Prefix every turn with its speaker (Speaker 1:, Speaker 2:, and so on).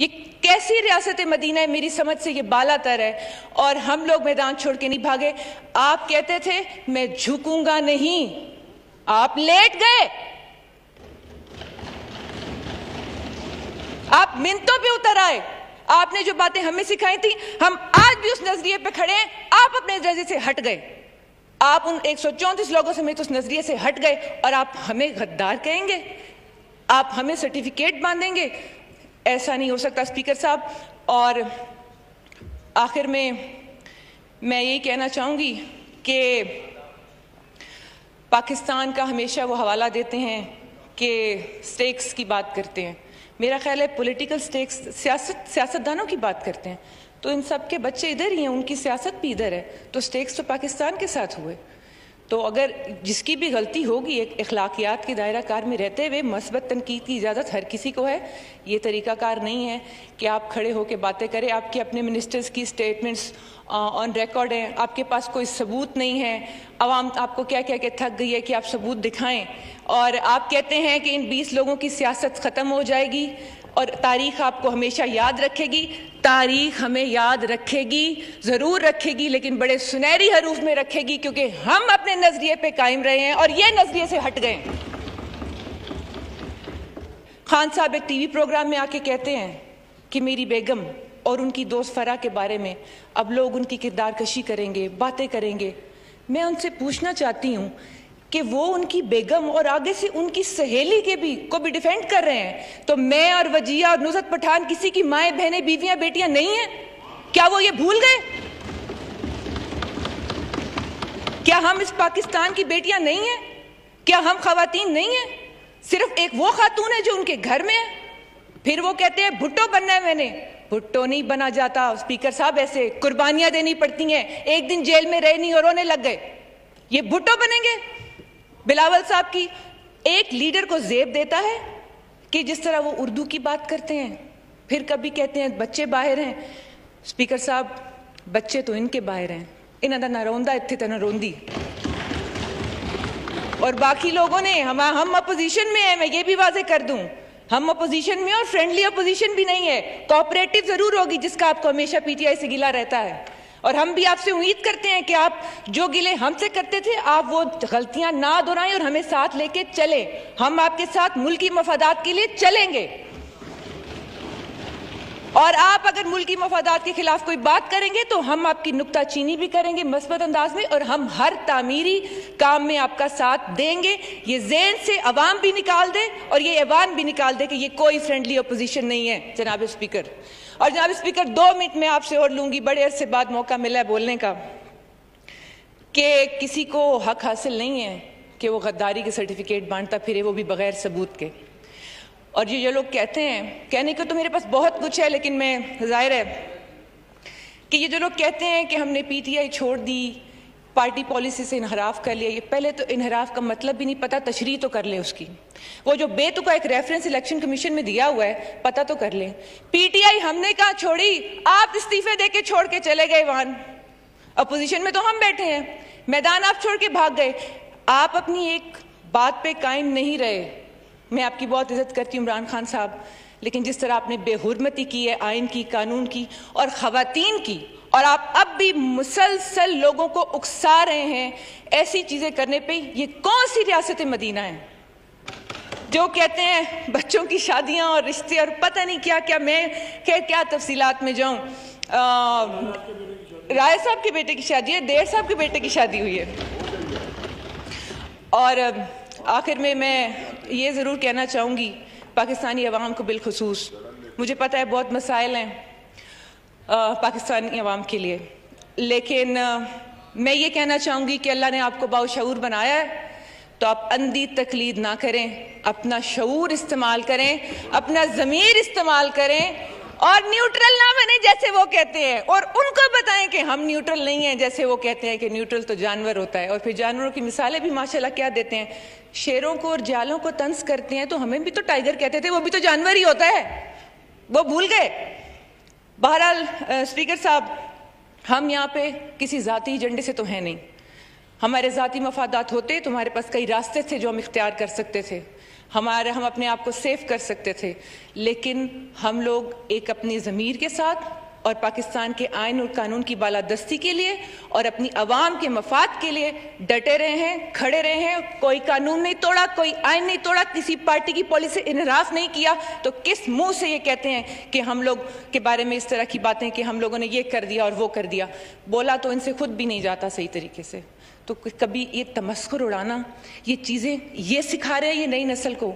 Speaker 1: ये कैसी रियासत मदीना है? मेरी समझ से ये बालातर है। और हम लोग मैदान छोड़ के नहीं भागे। आप कहते थे मैं झुकूंगा नहीं, आप लेट गए, आप मिनटों पे उतर आए। आपने जो बातें हमें सिखाई थी, हम आज भी उस नजरिए पे खड़े हैं। आप अपने नजरिए से हट गए, आप उन 134 लोगों समेत उस नजरिए से हट गए और आप हमें गद्दार कहेंगे, आप हमें सर्टिफिकेट बांधेंगे? ऐसा नहीं हो सकता स्पीकर साहब। और आखिर में मैं यही कहना चाहूंगी कि पाकिस्तान का हमेशा वो हवाला देते हैं कि स्टेक्स की बात करते हैं। मेरा ख्याल है पॉलिटिकल स्टेक्स, सियासतदानों की बात करते हैं, तो इन सब के बच्चे इधर ही हैं, उनकी सियासत भी इधर है, तो स्टेक्स तो पाकिस्तान के साथ हुए। तो अगर जिसकी भी गलती होगी एक अखलाकियात के दायरा कार में रहते हुए मस्बत तनकीद की इजाज़त हर किसी को है। ये तरीक़ाकार नहीं है कि आप खड़े होकर बातें करें। आपके अपने मिनिस्टर्स की स्टेटमेंट्स ऑन रिकॉर्ड हैं, आपके पास कोई सबूत नहीं है। अवाम आपको क्या कह के थक गई है कि आप सबूत दिखाएं, और आप कहते हैं कि इन 20 लोगों की सियासत ख़त्म हो जाएगी और तारीख आपको हमेशा याद रखेगी। तारीख हमें याद रखेगी, ज़रूर रखेगी, लेकिन बड़े सुनहरी हरूफ में रखेगी, क्योंकि हम अपने नज़रिए पे कायम रहे हैं और ये नज़रिए से हट गए। खान साहब एक टीवी प्रोग्राम में आके कहते हैं कि मेरी बेगम और उनकी दोस्त फरा के बारे में अब लोग उनकी किरदार कशी करेंगे, बातें करेंगे। मैं उनसे पूछना चाहती हूँ कि वो उनकी बेगम और आगे से उनकी सहेली को भी डिफेंड कर रहे हैं, तो मैं और वजिया और नुसरत पठान किसी की माएँ बहनें बीवियां बेटियां नहीं हैं? क्या वो ये भूल गए? क्या हम इस पाकिस्तान की बेटियां नहीं हैं? क्या हम खवातीन नहीं हैं? सिर्फ एक वो खातून है जो उनके घर में है। फिर वो कहते हैं भुट्टो बनना है। मैंने भुट्टो नहीं बना जाता स्पीकर साहब, ऐसे कुर्बानियां देनी पड़ती हैं। एक दिन जेल में रहे नहीं और रोने लग गए, ये भुट्टो बनेंगे? बिलावल साहब की एक लीडर को जेब देता है कि जिस तरह वो उर्दू की बात करते हैं, फिर कभी कहते हैं बच्चे बाहर हैं। स्पीकर साहब, बच्चे तो इनके बाहर हैं, इन्हां दा ना रोंदा इत्थे ते ना रोंदी। और बाकी लोगों ने हम अपोजिशन में हैं, मैं ये भी वाजे कर दूं, हम अपोजिशन में और फ्रेंडली अपोजिशन भी नहीं है। कोऑपरेटिव जरूर होगी, जिसका आपको हमेशा पीटीआई से गिला रहता है। और हम भी आपसे उम्मीद करते हैं कि आप जो गिले हमसे करते थे, आप वो गलतियां ना दोहराएं और हमें साथ लेके चले। हम आपके साथ मुल्की मफादात के लिए चलेंगे, और आप अगर मुल्की मफादात के खिलाफ कोई बात करेंगे तो हम आपकी नुक्ताचीनी भी करेंगे मस्बत अंदाज में, और हम हर तामीरी काम में आपका साथ देंगे। ये ज़हन से अवाम भी निकाल दे और ये ऐवान भी निकाल दे कि ये कोई फ्रेंडली अपोजिशन नहीं है। जनाब स्पीकर, और जनाब स्पीकर 2 मिनट में आपसे और लूंगी, बड़े अरसे बाद मौका मिला है बोलने का, कि किसी को हक हासिल नहीं है कि वो गद्दारी के सर्टिफिकेट बांटता फिरे, वो भी बगैर सबूत के। और ये जो लोग कहते हैं, कहने को तो मेरे पास बहुत कुछ है, लेकिन मैं जाहिर है कि ये जो लोग कहते हैं कि हमने पीटीआई छोड़ दी, पार्टी पॉलिसी से इनहराफ कर लिया, ये पहले तो इनहराफ का मतलब भी नहीं पता, तशरीह तो कर ले उसकी। वो जो बेतुका एक रेफरेंस इलेक्शन कमीशन में दिया हुआ है, पता तो कर ले। पीटीआई हमने कहाँ छोड़ी? आप इस्तीफे दे के छोड़ के चले गए वहां, अपोजिशन में तो हम बैठे हैं, मैदान आप छोड़ के भाग गए। आप अपनी एक बात पे कायम नहीं रहे। मैं आपकी बहुत इज्जत करती हूँ इमरान खान साहब, लेकिन जिस तरह आपने बेहुरमती की है आइन की, कानून की और खवातीन की, और आप अब भी मुसलसल लोगों को उकसा रहे हैं ऐसी चीजें करने पे, ये कौन सी रियासत मदीना है जो कहते हैं बच्चों की शादियां और रिश्ते और पता नहीं क्या क्या। मैं क्या तफसीलात में जाऊं। राय साहब के बेटे की शादी है, देर साहब के बेटे की शादी हुई है। और आखिर में मैं ये ज़रूर कहना चाहूँगी पाकिस्तानी अवाम को बिलखुसूस, मुझे पता है बहुत मसाइल हैं पाकिस्तानी अवाम के लिए, लेकिन मैं ये कहना चाहूँगी कि अल्लाह ने आपको बाशऊर बनाया है, तो आप अंधी तकलीद ना करें, अपना शऊर इस्तेमाल करें, अपना ज़मीर इस्तेमाल करें, और न्यूट्रल ना बने जैसे वो कहते हैं, और उनको बताएं कि हम न्यूट्रल नहीं हैं जैसे वो कहते हैं कि न्यूट्रल तो जानवर होता है। और फिर जानवरों की मिसालें भी माशाल्लाह क्या देते हैं, शेरों को और जालों को तंज करते हैं, तो हमें भी तो टाइगर कहते थे, वो भी तो जानवर ही होता है, वो भूल गए। बहरहाल स्पीकर साहब, हम यहाँ पे किसी ज़ाती एजेंडे से तो हैं नहीं। हमारे ज़ाती मफादात होते तो हमारे पास कई रास्ते थे जो हम इख्तियार कर सकते थे। हम अपने आप को सेफ कर सकते थे, लेकिन हम लोग एक अपनी ज़मीर के साथ और पाकिस्तान के आइन और कानून की बालादस्ती के लिए और अपनी आवाम के मफाद के लिए डटे रहे हैं, खड़े रहे हैं। कोई कानून नहीं तोड़ा, कोई आइन नहीं तोड़ा, किसी पार्टी की पॉलिसी से इनहराफ नहीं किया। तो किस मुंह से ये कहते हैं कि हम लोग के बारे में इस तरह की बातें कि हम लोगों ने ये कर दिया और वो कर दिया? बोला तो इनसे खुद भी नहीं जाता सही तरीके से। तो कभी ये तमस्कुर उड़ाना, ये चीज़ें ये सिखा रहे हैं ये नई नस्ल को।